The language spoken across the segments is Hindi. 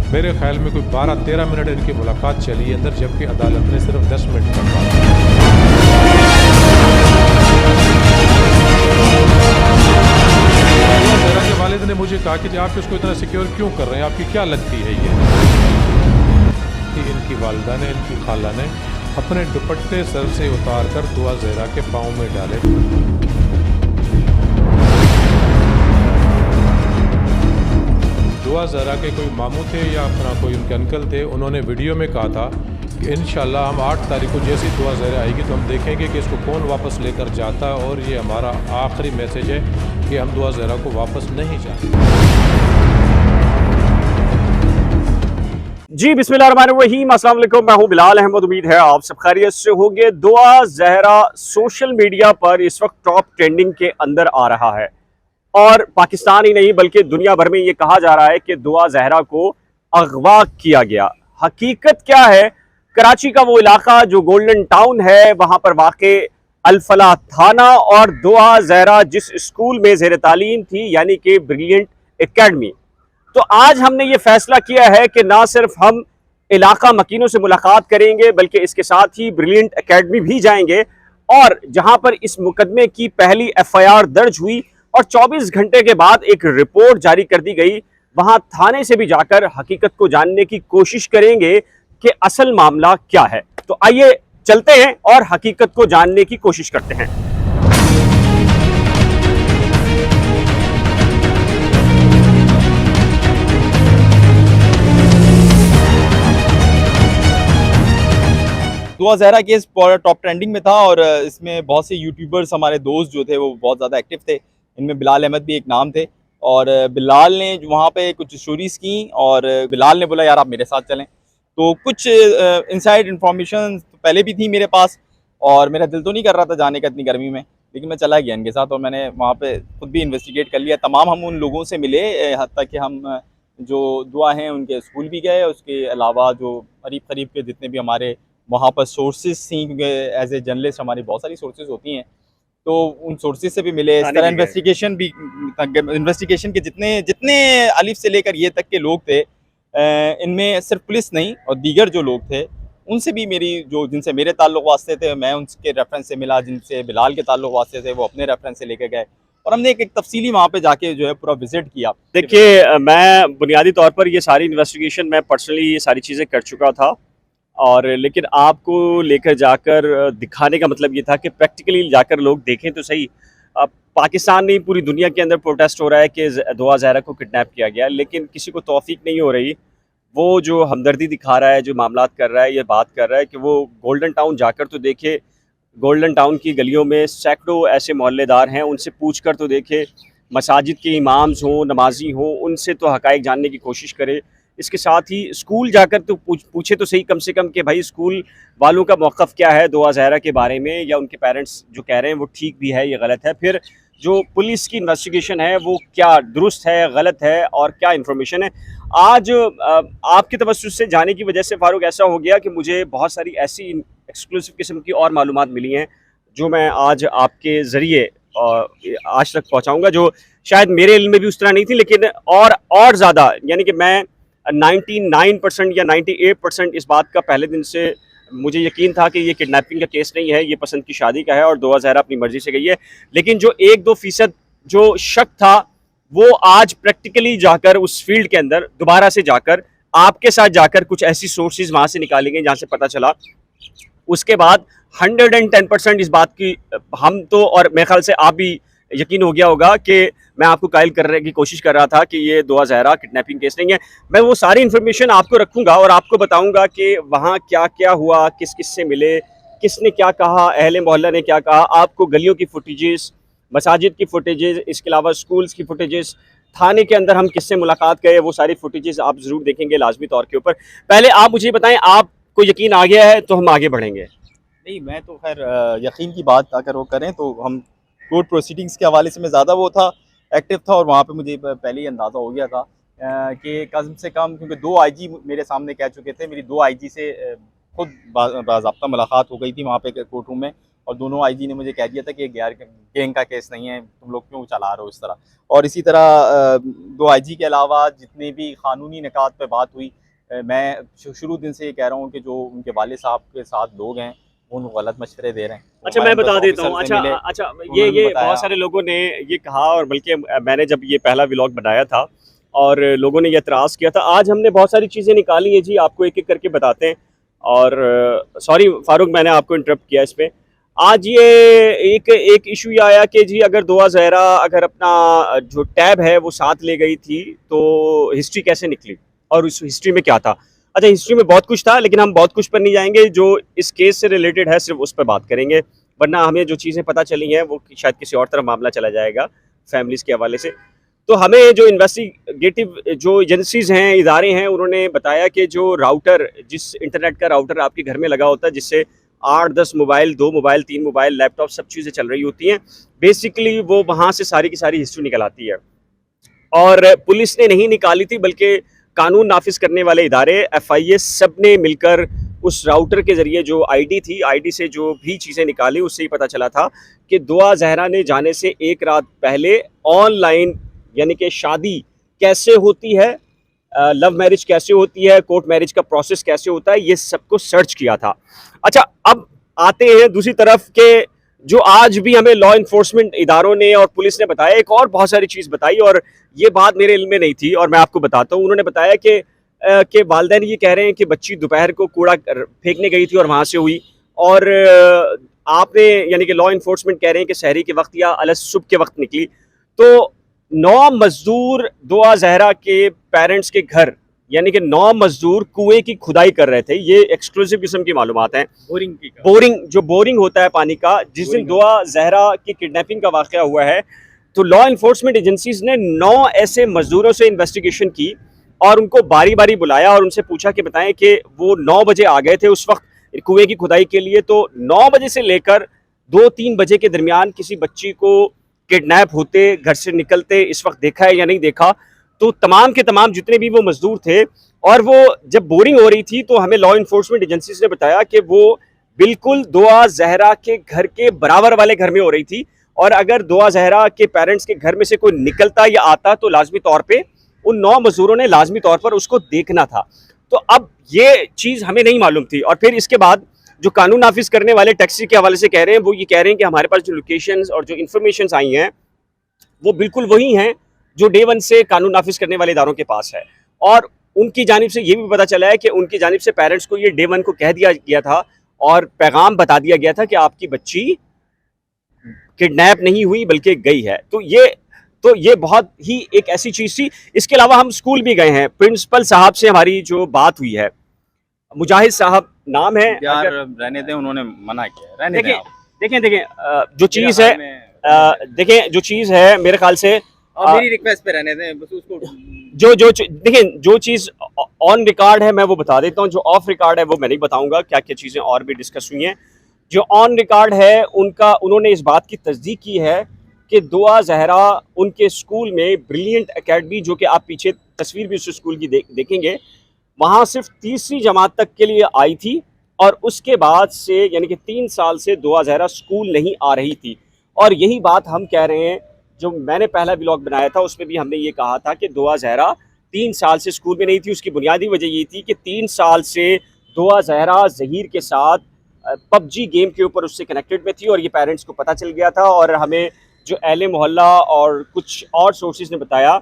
मेरे ख्याल में कोई 12-13 मिनट इनकी मुलाकात चली अंदर, जबकि अदालत ने सिर्फ 10 मिनट तक जहरा के वालिद ने मुझे कहा कि आप इसको इतना सिक्योर क्यों कर रहे हैं, आपकी क्या लगती है ये कि इनकी वालिदा ने, इनकी खाला ने अपने दुपट्टे सर से उतार कर दुआ जहरा के पाँव में डाले। दुआ जहरा के कोई मामू थे या अपना कोई उनके अंकल थे, उन्होंने वीडियो में कहा था कि इंशाल्लाह हम 8 तारीख को जैसी दुआ जहरा आएगी तो हम देखेंगे कि इसको कौन वापस लेकर जाता है, और ये हमारा आखिरी मैसेज है कि हम दुआ जहरा को वापस नहीं चाहते। जी बिस्मिल्लाहिर्रहमानिर्रहीम, अस्सलाम वालेकुम। मैं हूं बिलाल अहमद। उम्मीद है आप सब खैरियत से होंगे। दुआ जहरा सोशल मीडिया पर इस वक्त टॉप ट्रेंडिंग के अंदर आ रहा है और पाकिस्तान ही नहीं बल्कि दुनिया भर में ये कहा जा रहा है कि दुआ जहरा को अगवा किया गया। हकीकत क्या है? कराची का वो इलाका जो गोल्डन टाउन है, वहां पर वाक़े अल-फलाह थाना और दुआ जहरा जिस स्कूल में ज़ेर तालीम थी यानी कि ब्रिलियंट एकेडमी। तो आज हमने ये फैसला किया है कि ना सिर्फ हम इलाका मकीनों से मुलाकात करेंगे बल्कि इसके साथ ही ब्रिलियंट एकेडमी भी जाएंगे, और जहां पर इस मुकदमे की पहली एफआईआर दर्ज हुई और 24 घंटे के बाद एक रिपोर्ट जारी कर दी गई, वहां थाने से भी जाकर हकीकत को जानने की कोशिश करेंगे कि असल मामला क्या है। तो आइए चलते हैं और हकीकत को जानने की कोशिश करते हैं। दुआ जहरा केस टॉप ट्रेंडिंग में था और इसमें बहुत से यूट्यूबर्स हमारे दोस्त जो थे वो बहुत ज़्यादा एक्टिव थे। इनमें बिलाल अहमद भी एक नाम थे, और बिलाल ने वहाँ पे कुछ स्टोरीज़ की और बिलाल ने बोला यार आप मेरे साथ चलें। तो कुछ इनसाइड इन्फॉर्मेशन तो पहले भी थी मेरे पास, और मेरा दिल तो नहीं कर रहा था जाने का इतनी गर्मी में, लेकिन मैं चला गया इनके साथ और मैंने वहाँ पे खुद भी इन्वेस्टिगेट कर लिया। तमाम हम उन लोगों से मिले, हत्ता कि हम जो दुआ हैं उनके स्कूल भी गए। उसके अलावा जो करीब करीब के जितने भी हमारे वहाँ पर सोर्सेज थी, क्योंकि एज ए जर्नलिस्ट हमारी बहुत सारी सोर्सेज होती हैं, तो उन सोर्सेज से भी मिले। इस तरह इन्वेस्टिगेशन के जितने जितने अलिफ से लेकर ये तक के लोग थे, इनमें सिर्फ पुलिस नहीं और दीगर जो लोग थे उनसे भी मेरी जो जिनसे मेरे ताल्लुक़ वास्ते थे मैं उनके रेफरेंस से मिला, जिनसे बिलाल के ताल्लुक़ वास्ते थे वो अपने रेफरेंस से लेके गए, और हमने एक तफसीली वहाँ पे जाके जो है पूरा विजिट किया। देखिए, मैं बुनियादी तौर पर ये सारी इन्वेस्टिगेशन मैं पर्सनली ये सारी चीज़ें कर चुका था, और लेकिन आपको लेकर जाकर दिखाने का मतलब ये था कि प्रैक्टिकली जाकर लोग देखें तो सही। अब पाकिस्तान नहीं पूरी दुनिया के अंदर प्रोटेस्ट हो रहा है कि दुआ जहरा को किडनैप किया गया, लेकिन किसी को तौफीक नहीं हो रही। वो जो हमदर्दी दिखा रहा है, जो मामलात कर रहा है, ये बात कर रहा है कि वो गोल्डन टाउन जाकर तो देखे। गोल्डन टाउन की गलियों में सैकड़ों ऐसे मोहल्लेदार हैं, उनसे पूछ कर तो देखे। मसाजिद के इमाम्स हों, नमाजी हों, उनसे तो हक़ाइक़ जानने की कोशिश करे। इसके साथ ही स्कूल जाकर तो पूछे तो सही कम से कम कि भाई स्कूल वालों का मौक़िफ़ क्या है दुआ जहरा के बारे में, या उनके पेरेंट्स जो कह रहे हैं वो ठीक भी है या गलत है। फिर जो पुलिस की इन्वेस्टिगेशन है वो क्या दुरुस्त है, गलत है, और क्या इन्फॉर्मेशन है। आज आपके तवज्जुह से जाने की वजह से फ़ारूक ऐसा हो गया कि मुझे बहुत सारी ऐसी एक्सक्लूसिव किस्म की और मालूमात मिली हैं जो मैं आज आपके ज़रिए आज तक पहुँचाऊँगा, जो शायद मेरे इल्म में भी उस तरह नहीं थी, लेकिन और ज़्यादा, यानी कि मैं 99% या 98% इस बात का पहले दिन से मुझे यकीन था कि ये किडनैपिंग का केस नहीं है, ये पसंद की शादी का है और दुआ जहरा अपनी मर्जी से गई है। लेकिन जो 1-2% जो शक था वो आज प्रैक्टिकली जाकर उस फील्ड के अंदर दोबारा से जाकर आपके साथ जाकर कुछ ऐसी सोर्सेज वहाँ से निकालेंगे जहाँ से पता चला। उसके बाद 110% इस बात की हम तो, और मेरे ख्याल से आप भी यकीन हो गया होगा कि मैं आपको कायल करने की कोशिश कर रहा था कि ये दुआ जहरा किडनैपिंग केस नहीं है। मैं वो सारी इन्फॉर्मेशन आपको रखूंगा और आपको बताऊंगा कि वहाँ क्या क्या हुआ, किस किस से मिले, किसने क्या कहा, अहले मोहल्ला ने क्या कहा। आपको गलियों की फुटेजेस, मसाजिद की फुटेजेस, इसके अलावा स्कूल्स की फुटेजेस, थाने के अंदर हम किससे मुलाकात गए, वो सारी फुटेजेस आप ज़रूर देखेंगे लाजमी तौर के ऊपर। पहले आप मुझे बताएं, आपको यकीन आ गया है तो हम आगे बढ़ेंगे। नहीं, मैं तो खैर यकीन की बात अगर वो करें तो हम कोर्ट प्रोसीडिंग्स के हवाले से मैं ज़्यादा वो था एक्टिव था, और वहाँ पे मुझे पहले ही अंदाज़ा हो गया था कि कम से कम, क्योंकि 2 आईजी मेरे सामने कह चुके थे, मेरी 2 आईजी से खुद बाज़ाब्ता मुलाकात हो गई थी वहाँ पे कोर्ट रूम में, और दोनों आईजी ने मुझे कह दिया था कि गैर गैंग का केस नहीं है, तुम लोग क्यों चला रहे हो इस तरह। और इसी तरह दो आईजी के अलावा जितनी भी कानूनी निकात पे बात हुई, मैं शुरू दिन से ये कह रहा हूँ कि जो उनके वालिद साहब के साथ लोग हैं वो उनको गलत मशवरे दे रहे हैं। अच्छा, मैं बता देता हूँ। अच्छा, ये बहुत सारे लोगों ने ये कहा, और बल्कि मैंने जब ये पहला व्लॉग बनाया था और लोगों ने ये एतराज़ किया था, आज हमने बहुत सारी चीज़ें निकाली हैं जी, आपको एक एक करके बताते हैं। और सॉरी फारूक, मैंने आपको इंटरप्ट किया इसमें। आज ये एक इशू ये आया कि जी अगर दुआ ज़हरा अगर अपना जो टैब है वो साथ ले गई थी तो हिस्ट्री कैसे निकली और उस हिस्ट्री में क्या था। अच्छा, हिस्ट्री में बहुत कुछ था, लेकिन हम बहुत कुछ पर नहीं जाएंगे, जो इस केस से रिलेटेड है सिर्फ उस पर बात करेंगे, वरना हमें जो चीज़ें पता चली हैं वो शायद किसी और तरफ मामला चला जाएगा फैमिलीज़ के हवाले से। तो हमें जो इन्वेस्टिगेटिव जो एजेंसीज़ हैं, इदारे हैं, उन्होंने बताया कि जो राउटर, जिस इंटरनेट का राउटर आपके घर में लगा होता है, जिससे 8-10 मोबाइल, 2 मोबाइल, 3 मोबाइल, लैपटॉप, सब चीज़ें चल रही होती हैं, बेसिकली वो वहाँ से सारी की सारी हिस्ट्री निकल आती है। और पुलिस ने नहीं निकाली थी, बल्कि कानून नाफिज करने वाले इदारे, FIA, सब ने मिलकर उस राउटर के ज़रिए जो आईडी थी, आईडी से जो भी चीज़ें निकाली, उससे ही पता चला था कि दुआ ज़हरा ने जाने से एक रात पहले ऑनलाइन, यानी कि शादी कैसे होती है, लव मैरिज कैसे होती है, कोर्ट मैरिज का प्रोसेस कैसे होता है, ये सबको सर्च किया था। अच्छा, अब आते हैं दूसरी तरफ के जो आज भी हमें लॉ इन्फोर्समेंट इदारों ने और पुलिस ने बताया, एक और बहुत सारी चीज़ बताई, और ये बात मेरे इल्म में नहीं थी और मैं आपको बताता हूँ। उन्होंने बताया कि वालिदैन ये कह रहे हैं कि बच्ची दोपहर को कूड़ा फेंकने गई थी और वहाँ से हुई, और आपने यानी कि लॉ इन्फोर्समेंट कह रहे हैं कि सहरी के वक्त या अलग सुबह के वक्त निकली। तो 9 मजदूर दुआ ज़हरा के पेरेंट्स के घर, यानी कि 9 मजदूर कुएं की खुदाई कर रहे थे। ये एक्सक्लूसिव किस्म की मालूमात हैं। बोरिंग होता है पानी का। जिस दिन दुआ ज़हरा की किडनैपिंग का वाक़या हुआ है, तो लॉ इन्फोर्समेंट एजेंसीज ने 9 ऐसे मजदूरों से इन्वेस्टिगेशन की और उनको बारी बारी बुलाया और उनसे पूछा कि बताएं कि वो 9 बजे आ गए थे उस वक्त कुएं की खुदाई के लिए, तो 9 बजे से लेकर 2-3 बजे के दरमियान किसी बच्ची को किडनैप होते, घर से निकलते इस वक्त देखा है या नहीं देखा। तो तमाम के तमाम जितने भी वो मजदूर थे, और वो जब बोरिंग हो रही थी तो हमें लॉ इन्फोर्समेंट एजेंसीज ने बताया कि वो बिल्कुल दुआ ज़हरा के घर के बराबर वाले घर में हो रही थी, और अगर दुआ ज़हरा के पेरेंट्स के घर में से कोई निकलता या आता तो लाजमी तौर पे उन 9 मजदूरों ने लाजमी तौर पर उसको देखना था। तो अब ये चीज़ हमें नहीं मालूम थी। और फिर इसके बाद जो कानून नाफिज करने वाले टैक्सी के हवाले से कह रहे हैं, वो ये कह रहे हैं कि हमारे पास जो लोकेशंस और जो इन्फॉर्मेशन आई हैं वो बिल्कुल वही हैं जो डे 1 से कानून नाफिज करने वाले इदारों के पास है। और उनकी जानिब से ये भी पता चला है कि उनकी जानिब से पेरेंट्स को ये डे 1 को कह दिया गया था और पैगाम बता दिया गया था कि आपकी बच्ची किडनैप नहीं हुई बल्कि गई है। तो ये बहुत ही एक ऐसी चीज़ थी। इसके अलावा हम स्कूल भी गए हैं, प्रिंसिपल साहब से हमारी जो बात हुई है, मुजाहिद साहब नाम है, यार रहने दें, उन्होंने मना किया, रहने दें। देखें जो चीज़ है, देखें जो चीज़ है, मेरे ख्याल से मेरी रिक्वेस्ट पे रहने दें बस उसको। देखें जो चीज़ ऑन रिकॉर्ड है मैं वो बता देता हूँ, जो ऑफ रिकॉर्ड है वो मैं नहीं बताऊंगा। क्या क्या चीज़ें और भी डिस्कस हुई हैं। जो ऑन रिकॉर्ड है उन्होंने इस बात की तस्दीक की है कि दुआ ज़हरा उनके स्कूल में ब्रिलियंट एकेडमी, जो कि आप पीछे तस्वीर भी उस स्कूल की देखेंगे, वहाँ सिर्फ 3री जमात तक के लिए आई थी, और उसके बाद से यानी कि 3 साल से दुआ ज़हरा स्कूल नहीं आ रही थी। और यही बात हम कह रहे हैं, जो मैंने पहला व्लॉग बनाया था उसमें भी हमने ये कहा था कि दुआ ज़हरा 3 साल से स्कूल में नहीं थी। उसकी बुनियादी वजह ये थी कि 3 साल से दुआ ज़हरा ज़हीर के साथ PUBG गेम के ऊपर उससे कनेक्टेड में थी, और ये पेरेंट्स को पता चल गया था। और हमें जो अहले मोहल्ला और कुछ और सोर्सेज ने बताया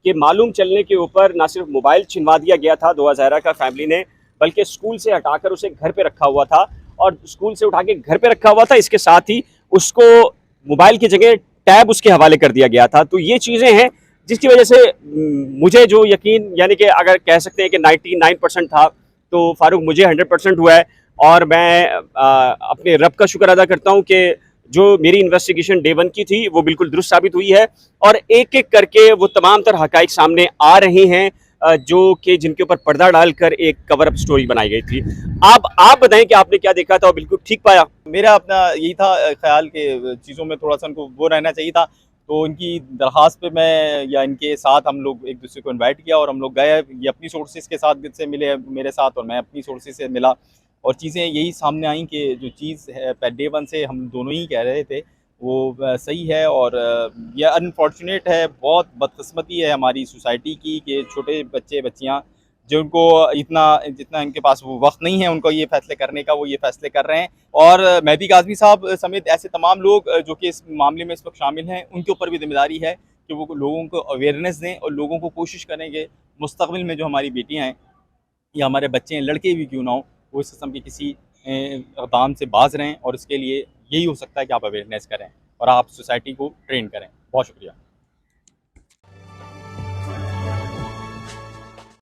कि मालूम चलने के ऊपर ना सिर्फ मोबाइल छिनवा दिया गया था दुआ ज़हरा का फैमिली ने, बल्कि स्कूल से हटाकर उसे घर पे रखा हुआ था, और स्कूल से उठा के घर पे रखा हुआ था। इसके साथ ही उसको मोबाइल की जगह टैब उसके हवाले कर दिया गया था। तो ये चीज़ें हैं जिसकी वजह से मुझे जो यकीन, यानी कि अगर कह सकते हैं कि 99% था, तो फारूक मुझे 100% हुआ है। और मैं अपने रब का शुक्र अदा करता हूँ कि जो मेरी इन्वेस्टिगेशन डे 1 की थी वो बिल्कुल दुरुस्त साबित हुई है, और एक एक करके वो तमाम तरह हक़ाइक़ सामने आ रहे हैं, जो कि जिनके ऊपर पर्दा डालकर एक कवर अप स्टोरी बनाई गई थी। आप बताएं कि आपने क्या देखा था और बिल्कुल ठीक पाया? मेरा अपना यही था ख्याल कि चीज़ों में थोड़ा सा उनको वो रहना चाहिए था। तो इनकी दरख्वास्त पे मैं या इनके साथ हम लोग एक दूसरे को इनवाइट किया और हम लोग गए। ये अपनी सोर्सेज के साथ से मिले मेरे साथ और मैं अपनी सोर्सेज से मिला। और चीज़ें यही सामने आई कि जो चीज़ है डे वन से हम दोनों ही कह रहे थे वो सही है। और यह अनफॉर्चुनेट है, बहुत बदकिस्मती है हमारी सोसाइटी की कि छोटे बच्चे बच्चियाँ जिनको जितना इनके पास वो वक्त नहीं है उनको ये फैसले करने का, वो ये फैसले कर रहे हैं। और मेहदी काज़मी साहब समेत ऐसे तमाम लोग जो कि इस मामले में इस वक्त शामिल हैं, उनके ऊपर भी जिम्मेदारी है कि वो लोगों को अवेयरनेस दें और लोगों को कोशिश करें कि मुस्तक़बिल में जो हमारी बेटियाँ हैं या हमारे बच्चे हैं, लड़के भी क्यों ना हो, वो इस किस्म के किसी इक़दाम से बाज रहें। और इसके लिए यही हो सकता है कि आप अवेयरनेस करें और आप सोसाइटी को ट्रेन करें। बहुत शुक्रिया।